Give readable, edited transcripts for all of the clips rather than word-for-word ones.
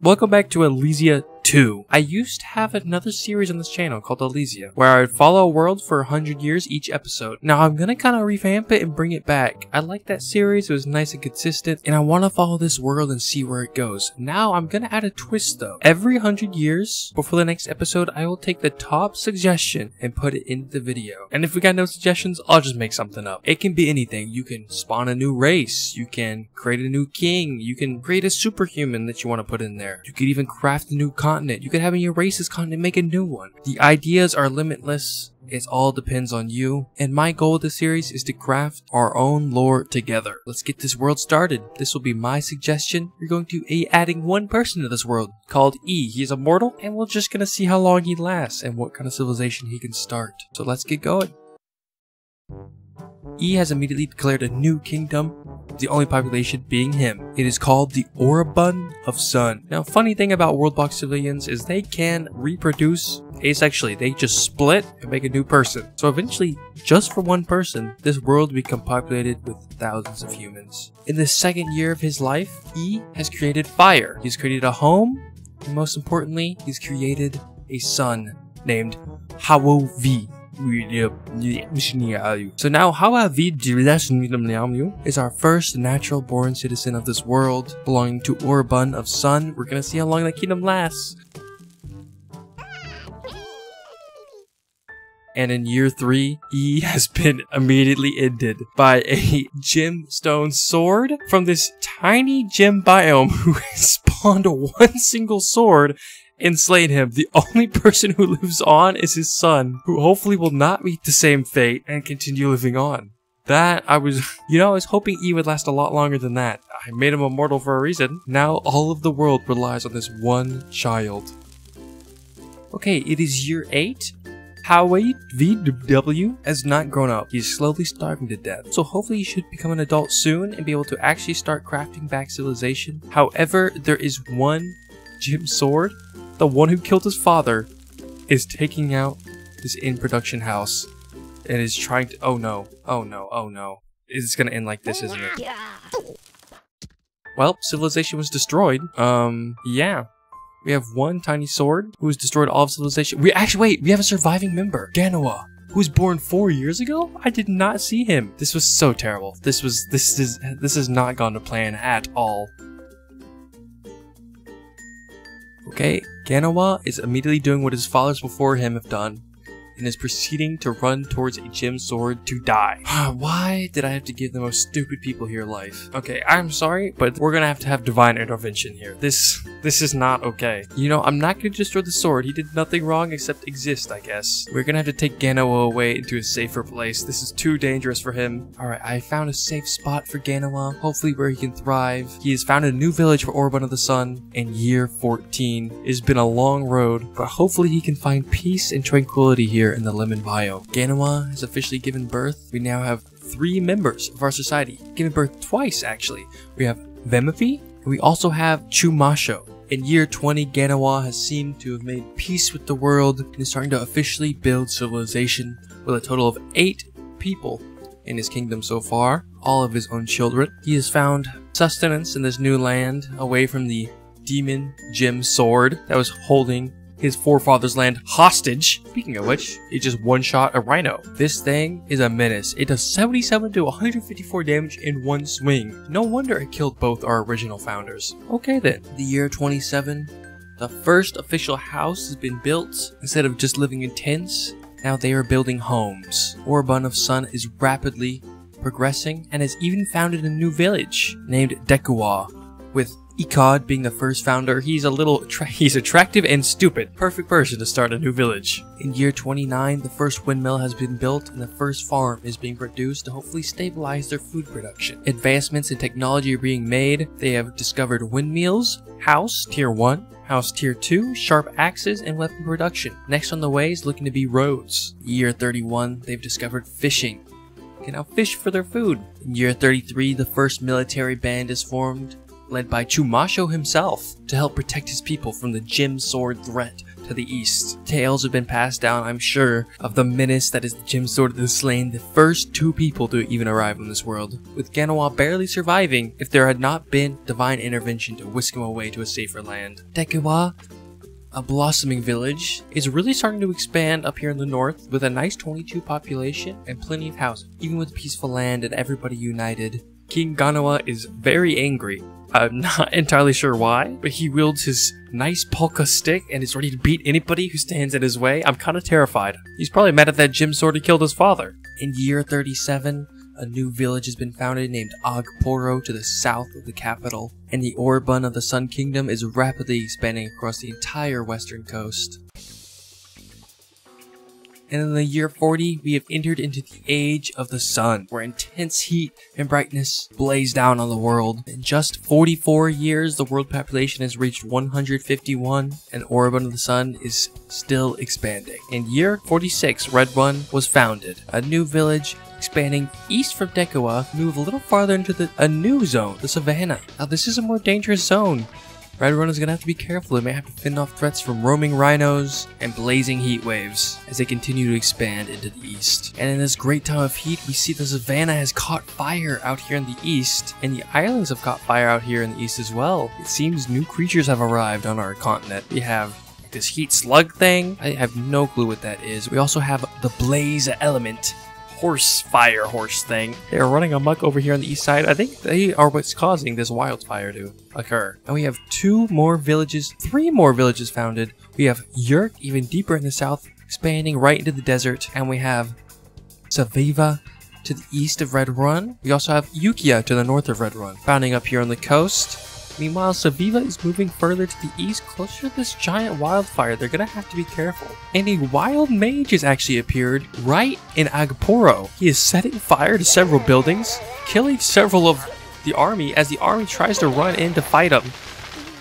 Welcome back to ELYSIA 2. I used to have another series on this channel called ELYSIA, where I would follow a world for 100 years each episode. Now I'm gonna kind of revamp it and bring it back. I like that series, it was nice and consistent, and I want to follow this world and see where it goes. Now I'm gonna add a twist though. Every 100 years, before the next episode, I will take the top suggestion and put it into the video. And if we got no suggestions, I'll just make something up. It can be anything. You can spawn a new race, you can create a new king, you can create a superhuman that you want to put in there. You could even craft a new continent. You could have in your race's continent make a new one. The ideas are limitless. It all depends on you. And my goal of this series is to craft our own lore together. Let's get this world started. This will be my suggestion. We're going to be adding one person to this world called E. He's immortal, and we're just gonna see how long he lasts and what kind of civilization he can start. So let's get going. E has immediately declared a new kingdom, the only population being him. It is called the Worldbox of Sun. Now, funny thing about Worldbox civilians is they can reproduce asexually. They just split and make a new person. So eventually, just for one person, this world will become populated with thousands of humans. In the second year of his life, E has created fire. He's created a home, and most importantly, he's created a son named Hawovi. So now Hawovi is our first natural born citizen of this world, belonging to Worldbox of Sun. We're gonna see how long that kingdom lasts. And in year 3, E has been immediately ended by a gemstone sword from this tiny gem biome who spawned one single sword and slayed him. The only person who lives on is his son, who hopefully will not meet the same fate and continue living on. That, I was hoping E would last a lot longer than that. I made him immortal for a reason. Now all of the world relies on this one child. Okay, it is year 8. Hawovi has not grown up. He's slowly starving to death. So hopefully he should become an adult soon and be able to actually start crafting back civilization. However, there is one gem sword. The one who killed his father is taking out his in-production house and is trying to— oh no, oh no, oh no. It's gonna end like this, isn't it? Well, civilization was destroyed. Yeah. We have one tiny sword who has destroyed all of civilization. We have a surviving member, Ganoa, who was born 4 years ago? I did not see him. This was so terrible. This has not gone to plan at all. Okay, Ganoa is immediately doing what his fathers before him have done, and is proceeding to run towards a gem sword to die. Why did I have to give the most stupid people here life? Okay, I'm sorry, but we're gonna have to have divine intervention here. This is not okay. You know, I'm not gonna destroy the sword. He did nothing wrong except exist, I guess. We're gonna have to take Ganoa away into a safer place. This is too dangerous for him. Alright, I found a safe spot for Ganoa, hopefully where he can thrive. He has found a new village for Worldbox of the Sun in year 14. It's been a long road, but hopefully he can find peace and tranquility here in the lemon biome. Ganoa has officially given birth. We now have 3 members of our society. Given birth twice, actually. We have Vemifi, and we also have Chumasho. In year 20, Ganoa has seemed to have made peace with the world and is starting to officially build civilization with a total of 8 people in his kingdom so far, all of his own children. He has found sustenance in this new land away from the demon gem sword that was holding his forefathers' land hostage. Speaking of which, he just one-shot a rhino. This thing is a menace. It does 77 to 154 damage in one swing. No wonder it killed both our original founders. Okay then, the year 27, the first official house has been built. Instead of just living in tents, now they are building homes. Worldbox of Sun is rapidly progressing and has even founded a new village named Dekua, with Ikad being the first founder. He's attractive and stupid. Perfect person to start a new village. In year 29, the first windmill has been built and the first farm is being produced to hopefully stabilize their food production. Advancements in technology are being made. They have discovered windmills, house tier 1, house tier 2, sharp axes, and weapon production. Next on the way is looking to be roads. Year 31, they've discovered fishing. They can now fish for their food. In year 33, the first military band is formed, led by Chumasho himself, to help protect his people from the gem sword threat. to the east. Tales have been passed down, I'm sure, of the menace that is the gem sword that has slain the first 2 people to even arrive in this world, with Genoa barely surviving if there had not been divine intervention to whisk him away to a safer land. Dekiwa, a blossoming village, is really starting to expand up here in the north with a nice 22 population and plenty of housing, even with peaceful land and everybody united. King Genoa is very angry. I'm not entirely sure why, but he wields his nice polka stick and is ready to beat anybody who stands in his way. I'm kind of terrified. He's probably mad at that gem sword he killed his father. In year 37, a new village has been founded named Agporo to the south of the capital, and the Orban of the Sun Kingdom is rapidly expanding across the entire western coast. And in the year 40, we have entered into the Age of the Sun, where intense heat and brightness blaze down on the world. In just 44 years, the world population has reached 151, and Orban of the Sun is still expanding. In year 46, Red Run was founded, a new village expanding east from Dekiwa, move a little farther into a new zone, the Savannah. Now this is a more dangerous zone. Red Run is going to have to be careful. They may have to fend off threats from roaming rhinos and blazing heat waves as they continue to expand into the east. And in this great time of heat, we see the Savannah has caught fire out here in the east, and the islands have caught fire out here in the east as well. It seems new creatures have arrived on our continent. We have this heat slug thing. I have no clue what that is. We also have the blaze element. Fire horse thing. They are running amok over here on the east side. I think they are what's causing this wildfire to occur. And we have 3 more villages founded. We have Yurk, even deeper in the south, expanding right into the desert. And we have Saviva to the east of Red Run. We also have Ukiah to the north of Red Run, founding up here on the coast. Meanwhile, Saviva is moving further to the east, closer to this giant wildfire. They're gonna have to be careful. And a wild mage has actually appeared right in Agporo. He is setting fire to several buildings, killing several of the army as the army tries to run in to fight him.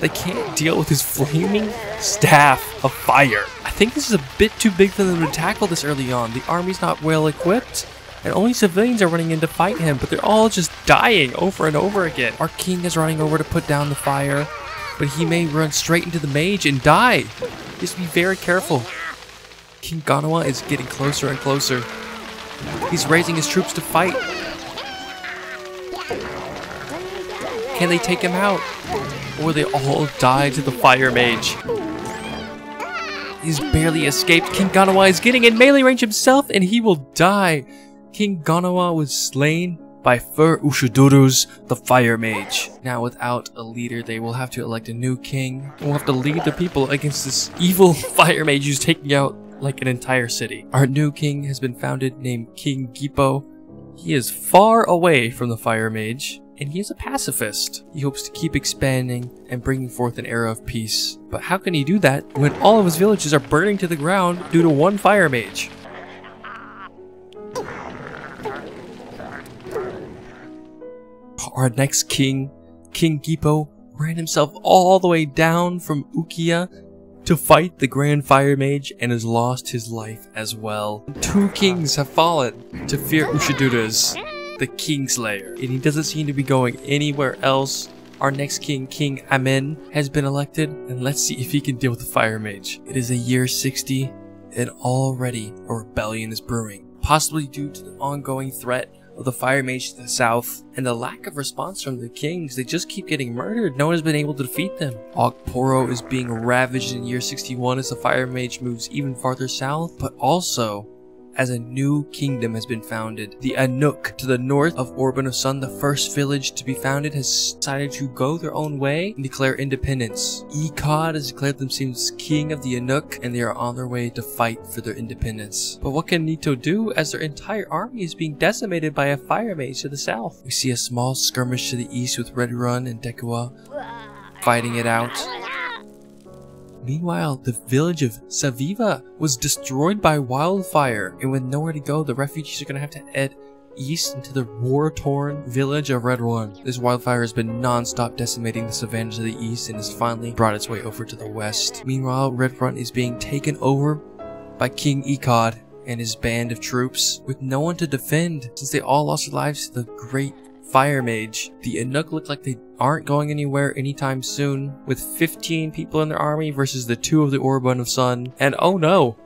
They can't deal with his flaming staff of fire. I think this is a bit too big for them to tackle this early on. The army's not well equipped, and only civilians are running in to fight him, but they're all just dying over and over again. Our king is running over to put down the fire, but he may run straight into the mage and die. Just be very careful. King Genoa is getting closer and closer. He's raising his troops to fight. Can they take him out? Or will they all die to the fire mage? He's barely escaped. King Genoa is getting in melee range himself, and he will die. King Genoa was slain by Fur Ushudurus, the Fire Mage. Now without a leader, they will have to elect a new king, and will have to lead the people against this evil Fire Mage who's taking out like an entire city. Our new king has been founded named King Gipo. He is far away from the Fire Mage, and he is a pacifist. He hopes to keep expanding and bringing forth an era of peace. But how can he do that when all of his villages are burning to the ground due to one Fire Mage? Our next king, King Gipo, ran himself all the way down from Ukiah to fight the Grand Fire Mage and has lost his life as well. 2 kings have fallen to Fir Ushudurus, the Kingslayer, and he doesn't seem to be going anywhere else. Our next king, King Amen, has been elected, and let's see if he can deal with the Fire Mage. It is a year 60, and already a rebellion is brewing, possibly due to the ongoing threat of the Fire Mage to the south, and the lack of response from the kings. They just keep getting murdered. No one has been able to defeat them. Agporo is being ravaged in year 61 as the Fire Mage moves even farther south, but also as a new kingdom has been founded. The Anuk to the north of Orban of Sun, the first village to be founded, has decided to go their own way and declare independence. Ekod has declared themselves king of the Anuk, and they are on their way to fight for their independence. But what can Nito do as their entire army is being decimated by a Fire Mage to the south? We see a small skirmish to the east with Red Run and Dekiwa fighting it out. Meanwhile, the village of Saviva was destroyed by wildfire, and with nowhere to go, the refugees are going to have to head east into the war-torn village of Red Run. This wildfire has been non-stop decimating the savannah to the east and has finally brought its way over to the west. Meanwhile, Red Run is being taken over by King Ekod and his band of troops, with no one to defend since they all lost their lives to the great fire mage. The Inuk look like they aren't going anywhere anytime soon, with 15 people in their army versus the 2 of the Orban of Sun. And oh no!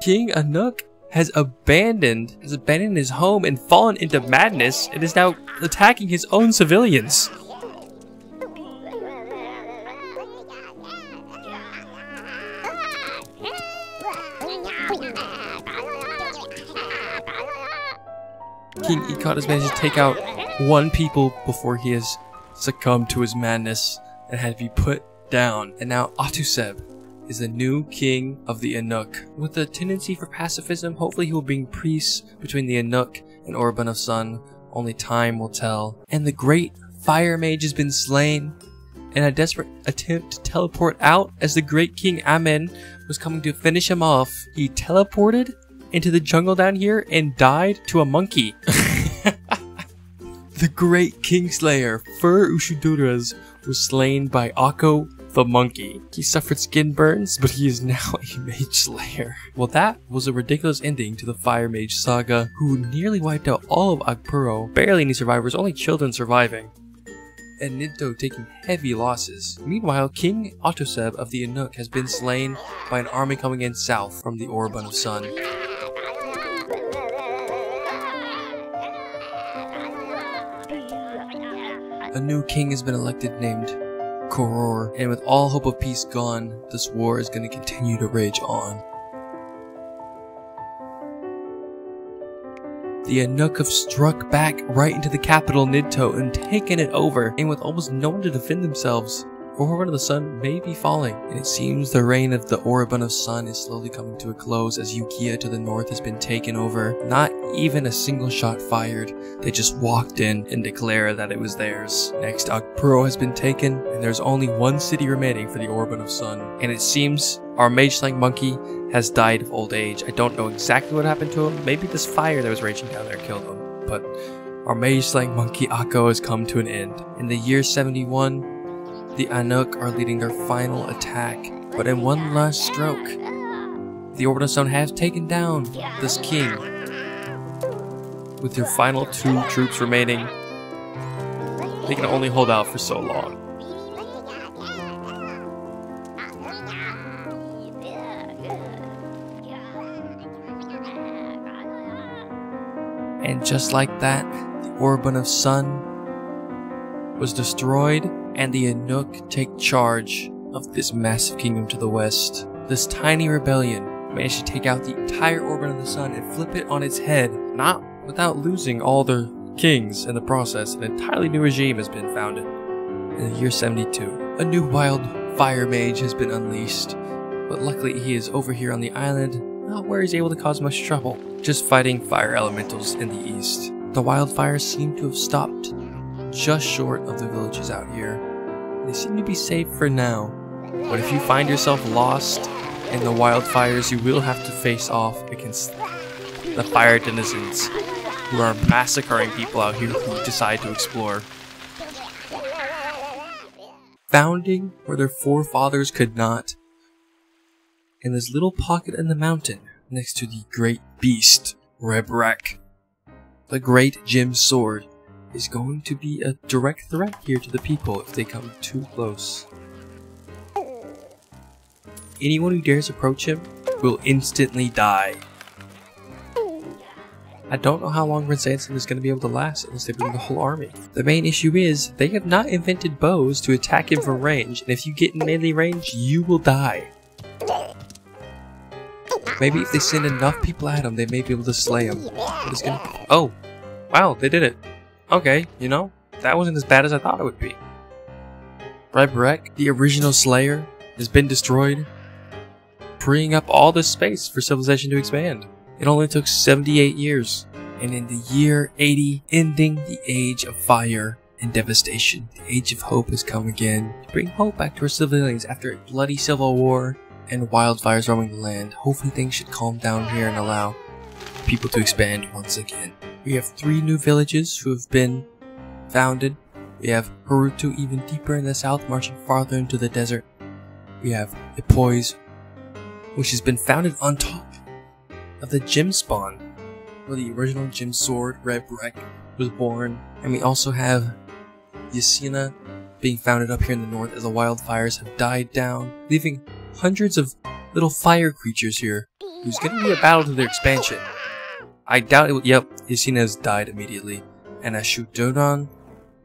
King Inuk has abandoned his home and fallen into madness and is now attacking his own civilians. King Ikot has managed to take out 1 people before he has succumbed to his madness and had to be put down. And now Atuseb is the new king of the Inuk. With a tendency for pacifism, hopefully he will bring peace between the Inuk and Orban of Sun. Only time will tell. And the great fire mage has been slain in a desperate attempt to teleport out as the great King Amen was coming to finish him off. He teleported into the jungle down here and died to a monkey. The great Kingslayer, Fur Ushiduras, was slain by Akko the monkey. He suffered skin burns, but he is now a mage slayer. Well, that was a ridiculous ending to the Fire Mage saga, who nearly wiped out all of Agpuro. Barely any survivors, only children surviving. And Nidto taking heavy losses. Meanwhile, King Atuseb of the Inuk has been slain by an army coming in south from the Orban of Sun. A new king has been elected named Koror, and with all hope of peace gone, this war is going to continue to rage on. The Inuk have struck back right into the capital Nidto and taken it over, and with almost no one to defend themselves, Orban of the Sun may be falling, and it seems the reign of the Orban of Sun is slowly coming to a close as Ukiah to the north has been taken over. Not even a single shot fired, they just walked in and declared that it was theirs. Next, Agpuro has been taken, and there's only 1 city remaining for the Orban of Sun. And it seems our mage-slang monkey has died of old age. I don't know exactly what happened to him. Maybe this fire that was raging down there killed him. But our mage-slang monkey Akko has come to an end. In the year 71, the Inuk are leading their final attack, but in one last stroke, the Orban of Sun has taken down this king. With their final 2 troops remaining, they can only hold out for so long. And just like that, the Orban of Sun was destroyed, and the Inuk take charge of this massive kingdom to the west. This tiny rebellion managed to take out the entire Orban of the Sun and flip it on its head, not without losing all their kings in the process. An entirely new regime has been founded. In the year 72, a new wild fire mage has been unleashed, but luckily he is over here on the island, not where he's able to cause much trouble, just fighting fire elementals in the east. The wildfires seem to have stopped just short of the villages out here. They seem to be safe for now, but if you find yourself lost in the wildfires, you will have to face off against the fire denizens who are massacring people out here who decide to explore. Founding where their forefathers could not, in this little pocket in the mountain next to the great beast Rebrek. The great Jim's sword is going to be a direct threat here to the people if they come too close. Anyone who dares approach him will instantly die. I don't know how long Prince Ansem is going to be able to last unless they bring the whole army. The main issue is, they have not invented bows to attack him from range, and if you get in melee range, you will die. Maybe if they send enough people at him, they may be able to slay him. But it's gonna... Oh! Wow, they did it. Okay, you know, that wasn't as bad as I thought it would be. Rebrek, the original Slayer, has been destroyed, freeing up all this space for civilization to expand. It only took 78 years, and in the year 80, ending the Age of Fire and Devastation, the Age of Hope has come again to bring hope back to our civilians after a bloody civil war and wildfires roaming the land. Hopefully things should calm down here and allow people to expand once again. We have 3 new villages who have been founded. We have Harutu even deeper in the south, marching farther into the desert. We have Epoise, which has been founded on top of the gem spawn, where the original gem sword, Rebrek, was born. And we also have ELYSIA being founded up here in the north as the wildfires have died down, leaving hundreds of little fire creatures here. There's going to be a battle to their expansion. I doubt it. Yep, ELYSIA has died immediately. And Ashudodon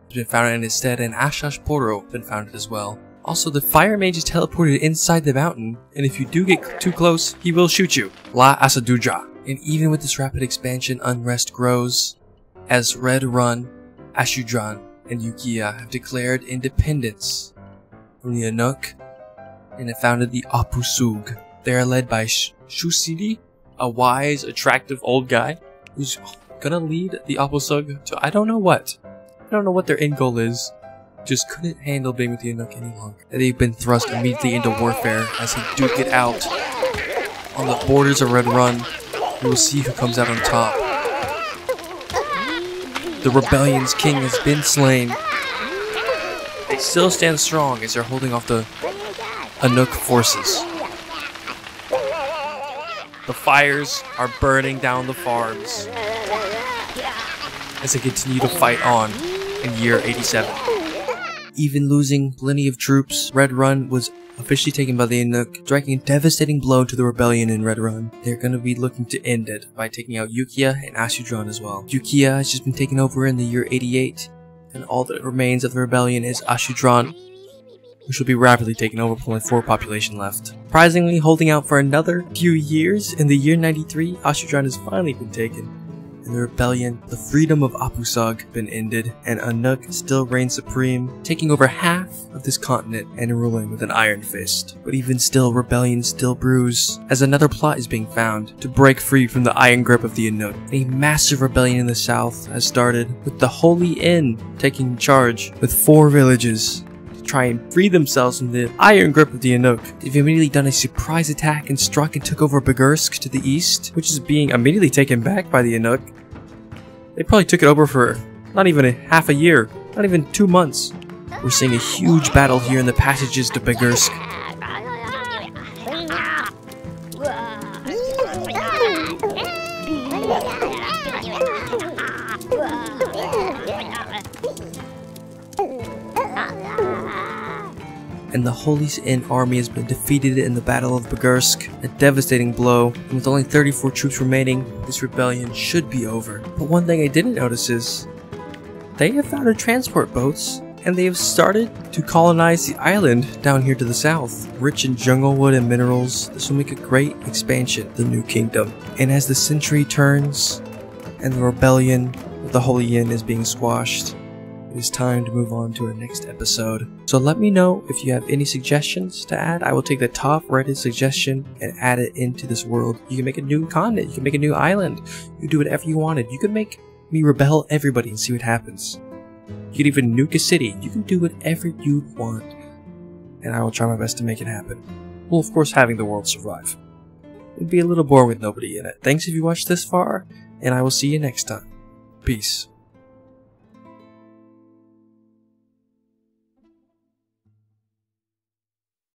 has been founded in its stead, and Ashashporo has been founded as well. Also, the fire mage is teleported inside the mountain, and if you do get too close, he will shoot you. La Asadudra. And even with this rapid expansion, unrest grows, as Red Run, Ashudran, and Yukia have declared independence from the Anuk, and have founded the Apusug. They are led by Shusidi, a wise, attractive old guy, who's gonna lead the Apusug to I don't know what. I don't know what their end goal is. Just couldn't handle being with the Anuk any longer. And they've been thrust immediately into warfare as they duke it out. On the borders of Red Run, we will see who comes out on top. The rebellion's king has been slain. They still stand strong as they're holding off the Anuk forces. The fires are burning down the farms as they continue to fight on in year 87. Even losing plenty of troops, Red Run was officially taken by the Anuk, striking a devastating blow to the rebellion in Red Run. They're going to be looking to end it by taking out Yukia and Ashudran as well. Yukia has just been taken over in the year 88, and all that remains of the rebellion is Ashudran, which will be rapidly taken over with only 4 population left. Surprisingly, holding out for another few years, in the year 93, Ashudran has finally been taken. In the rebellion, the freedom of Apusag been ended, and Anuk still reigns supreme, taking over half of this continent and ruling with an iron fist. But even still, rebellion still brews, as another plot is being found to break free from the iron grip of the Anuk. A massive rebellion in the south has started, with the Holy Inn taking charge with 4 villages to try and free themselves from the iron grip of the Anuk. They've immediately done a surprise attack and struck and took over Bagursk to the east, which is being immediately taken back by the Anuk. They probably took it over for not even half a year, not even 2 months. We're seeing a huge battle here in the passages to Bagursk. And the Holy Inn army has been defeated in the Battle of Bagursk, a devastating blow, and with only 34 troops remaining, this rebellion should be over. But one thing I didn't notice is, they have founded transport boats, and they have started to colonize the island down here to the south. Rich in jungle wood and minerals, this will make a great expansion of the new kingdom. And as the century turns, and the rebellion of the Holy Inn is being squashed, it is time to move on to our next episode. So let me know if you have any suggestions to add. I will take the top rated suggestion and add it into this world. You can make a new continent, you can make a new island, you can do whatever you wanted. You can make me rebel everybody and see what happens. You can even nuke a city. You can do whatever you want, and I will try my best to make it happen. Well, of course, having the world survive. It'd be a little boring with nobody in it. Thanks if you watched this far, and I will see you next time. Peace.